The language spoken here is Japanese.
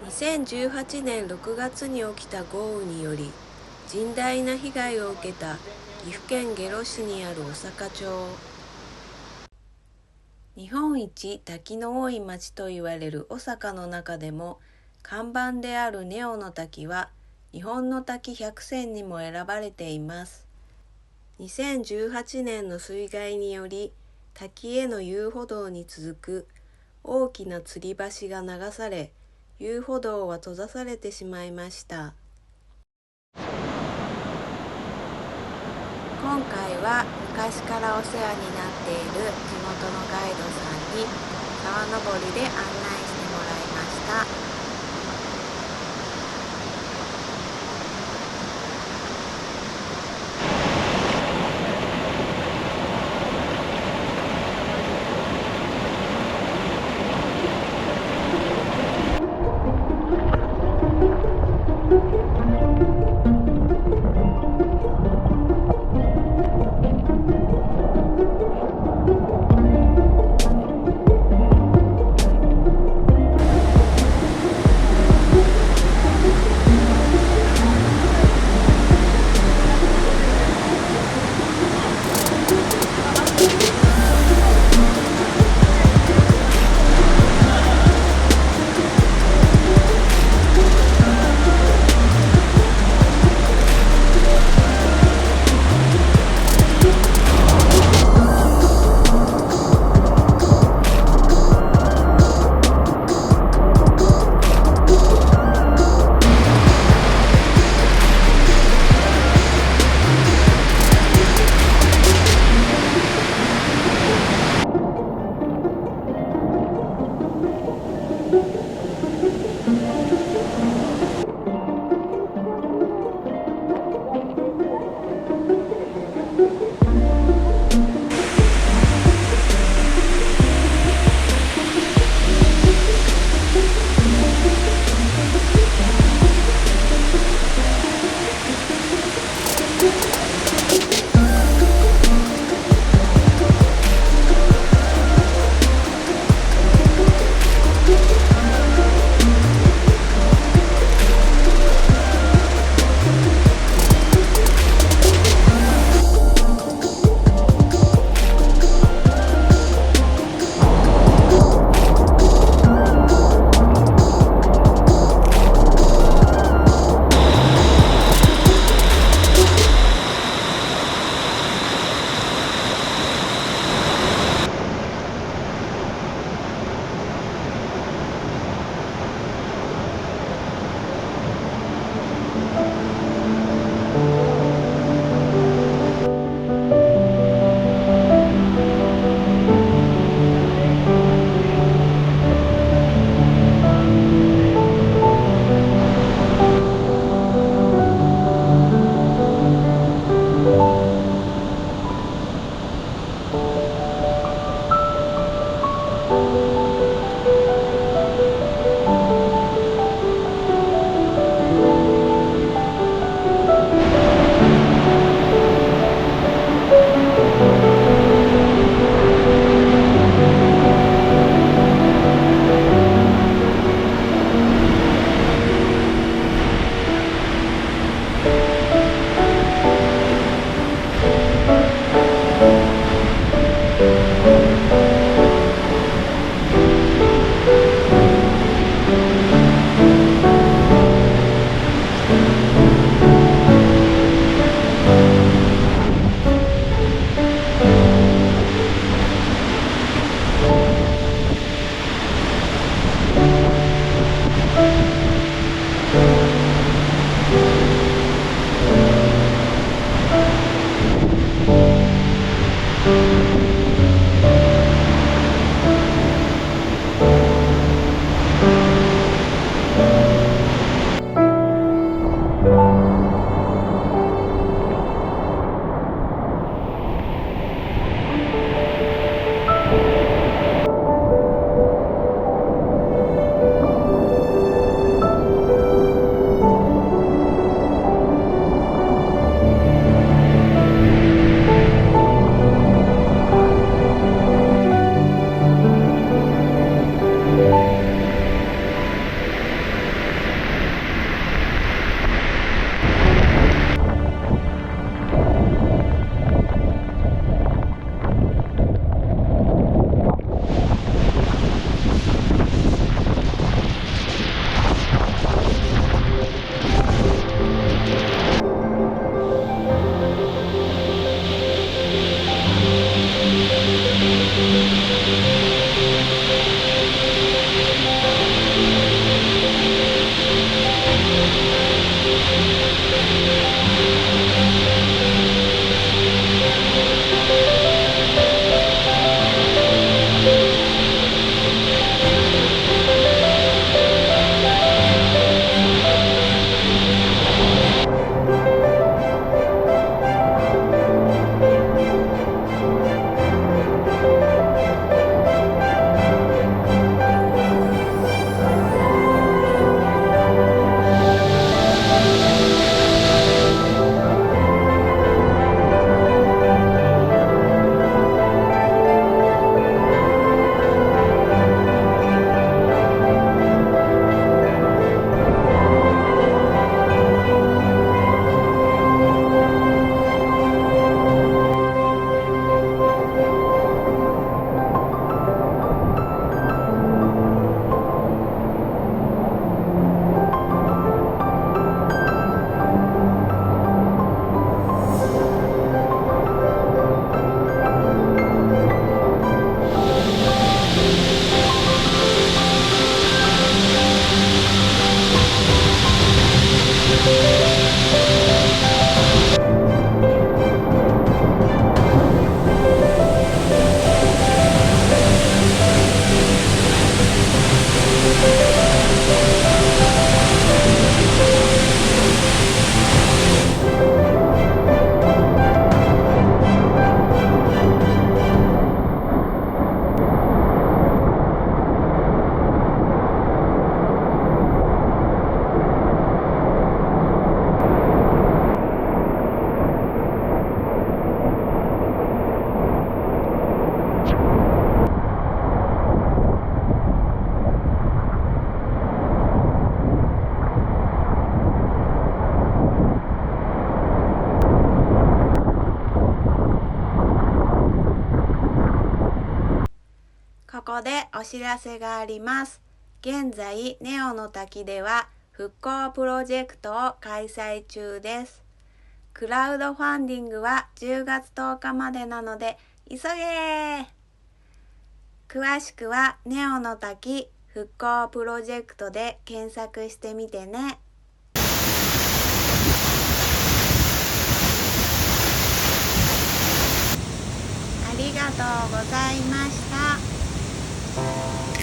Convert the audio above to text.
2018年6月に起きた豪雨により甚大な被害を受けた岐阜県下呂市にある小坂町。日本一滝の多い町といわれる小坂の中でも看板である根尾の滝は日本の滝百選にも選ばれています。2018年の水害により滝への遊歩道に続く大きな吊り橋が流され、遊歩道は閉ざされてしまいました。今回は昔からお世話になっている地元のガイドさんに沢登りで案内してもらいました。こでお知らせがあります。現在、根尾の滝では復興プロジェクトを開催中です。クラウドファンディングは10月10日までなので、急げー！詳しくは根尾の滝復興プロジェクトで検索してみてね。ありがとうございました。